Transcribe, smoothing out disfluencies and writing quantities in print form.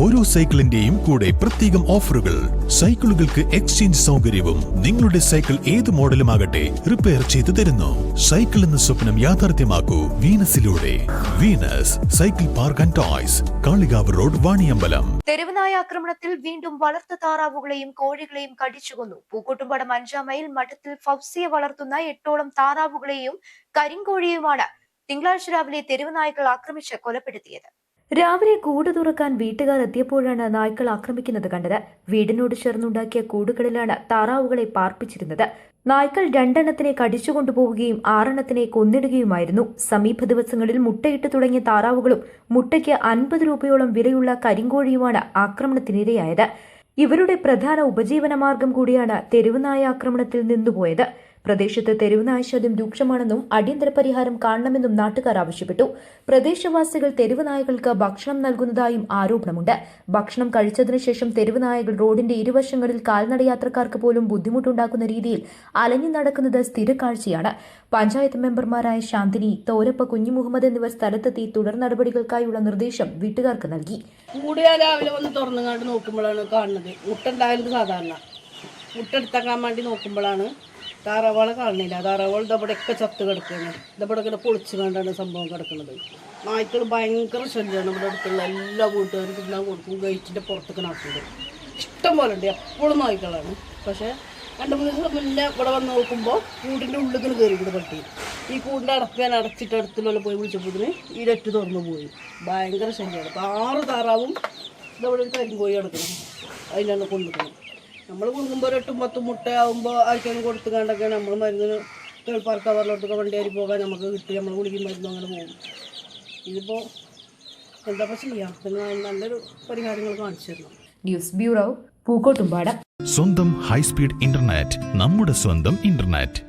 ഓരോ സൈക്കിളിന്റെയും കൂടെ പ്രത്യേകം ഓഫറുകൾ. സൈക്കിളുകൾക്ക് എക്സ്ചേഞ്ച് സൗകര്യവും. നിങ്ങളുടെ സൈക്കിൾ ഏത് മോഡലുമാകട്ടെ റിപ്പയർ ചെയ്തു തരുന്നു. സൈക്കിൾ എന്ന സ്വപ്നം യാഥാർത്ഥ്യമാക്കൂ വീനസിലൂടെ. Venus cycle park and toys, Kalikavu road, Vaniyambalam. തെരുവുനായ ആക്രമണത്തിൽ വീണ്ടും വളർത്തു താറാവുകളെയും കോഴികളെയും കടിച്ചുകൊന്നു. പൂക്കോട്ടുംപാടം 5-ാം മൈൽ മഠത്തിൽ ഫൗസിയെ വളർത്തുന്ന 8ഓളം താറാവുകളെയും കരിങ്കോഴിയുമാണ് തിങ്കളാഴ്ച രാവിലെ തെരുവുനായ്ക്കൾ ആക്രമിച്ച് കൊലപ്പെടുത്തിയത്. രാവിലെ കൂട് തുറക്കാൻ വീട്ടുകാർ എത്തിയപ്പോഴാണ് നായ്ക്കൾ ആക്രമിക്കുന്നത് കണ്ടത്. വീടിനോട് ചേർന്നുണ്ടാക്കിയ കൂടുകളിലാണ് താറാവുകളെ പാർപ്പിച്ചിരുന്നത്. നായ്ക്കൾ 2 എണ്ണത്തിനെ കടിച്ചുകൊണ്ടുപോവുകയും 6 എണ്ണത്തിനെ കൊന്നിടുകയുമായിരുന്നു. സമീപ ദിവസങ്ങളിൽ മുട്ടയിട്ട് തുടങ്ങിയ താറാവുകളും മുട്ടയ്ക്ക് 50 രൂപയോളം വിലയുള്ള കരിങ്കോഴിയുമാണ് ആക്രമണത്തിനിരയായത്. ഇവരുടെ പ്രധാന ഉപജീവനമാർഗം കൂടിയാണ് തെരുവുനായ ആക്രമണത്തിൽ നിന്നുപോയത്. പ്രദേശത്ത് തെരുവുനായ ശല്യം രൂക്ഷമാണെന്നും അടിയന്തര പരിഹാരം കാണണമെന്നും നാട്ടുകാർ ആവശ്യപ്പെട്ടു. പ്രദേശവാസികൾ തെരുവുനായകൾക്ക് ഭക്ഷണം നൽകുന്നതായും ആരോപണമുണ്ട്. ഭക്ഷണം കഴിച്ചതിനു ശേഷം തെരുവുനായകൾ റോഡിന്റെ ഇരുവശങ്ങളിൽ കാൽനടയാത്രക്കാർക്ക് പോലും ബുദ്ധിമുട്ടുണ്ടാക്കുന്ന രീതിയിൽ അലഞ്ഞു നടക്കുന്നത് സ്ഥിരക്കാഴ്ചയാണ്. പഞ്ചായത്ത് മെമ്പർമാരായ ശാന്തിനി, തോരപ്പ, കുഞ്ഞിമുഹമ്മദ് എന്നിവർ സ്ഥലത്തെത്തി തുടർ നടപടികൾക്കായുള്ള നിർദ്ദേശം വീട്ടുകാർക്ക് നൽകി. രാവിലെ വന്ന് തുറന്നുകൊണ്ട് നോക്കുമ്പോഴാണ് കാണുന്നത് മുട്ടുണ്ടായാലും സാധാരണ മുട്ടെടുത്താക്കാൻ വേണ്ടി നോക്കുമ്പോഴാണ് താറാവുകളെ കാണുന്നില്ല. താറാവുകൾ ഇതവിടെയൊക്കെ ചത്ത് കിടക്കുകയാണ്. ഇതവിടെ പൊളിച്ച് കണ്ടാണ് സംഭവം കിടക്കുന്നത്. നായ്ക്കൾ ഭയങ്കര ശല്യമാണ്. ഇവിടെ അടുത്തുള്ള എല്ലാ വീട്ടുകാരും തിന്നാൻ കൊടുക്കും. ഗേറ്റിൻ്റെ പുറത്തൊക്കെ നടക്കുന്നത് ഇഷ്ടം പോലെ ഉണ്ട്. എപ്പോഴും നായ്ക്കളാണ്. പക്ഷേ 2-3 ദിവസം മുന്നേ ഇവിടെ വന്ന് നോക്കുമ്പോൾ കൂടിൻ്റെ ഉള്ളിൽ കയറിയിട്ട് പട്ടി ഈ കൂടിൻ്റെ അടച്ചിട്ട് അടുത്തുള്ള പോയി വിളിച്ചപ്പോഴത്തിന് ഈ നെറ്റ് തുറന്നു പോയി. ഭയങ്കര ശല്യമാണ്. അപ്പോൾ 6 താറാവും ഇതവിടെ ഒരു കരിങ്കോഴി കിടക്കണം. അതിനാണ് കൊണ്ടുപോകുന്നത്. നമ്മൾ കൊടുക്കുമ്പോൾ 8-10 മുട്ട ആകുമ്പോൾ ആർക്കും കൊടുത്തു കണ്ടൊക്കെ നമ്മൾ മരുന്നിന് കേൾപ്പാർക്ക് അവരിലോട്ടൊക്കെ വണ്ടിയാരി പോകാൻ നമുക്ക് കിട്ടി. നമ്മൾ കുളിക്കും മരുന്നും അങ്ങനെ പോകും. ഇതിപ്പോൾ എന്താ ചെയ്യാം? നല്ലൊരു പരിഹാരങ്ങൾ കാണിച്ചു തരണം. News bureau, Pookkottumpadam. സ്വന്തം ഹൈസ്പീഡ് ഇന്റർനെറ്റ്, നമ്മുടെ സ്വന്തം ഇന്റർനെറ്റ്.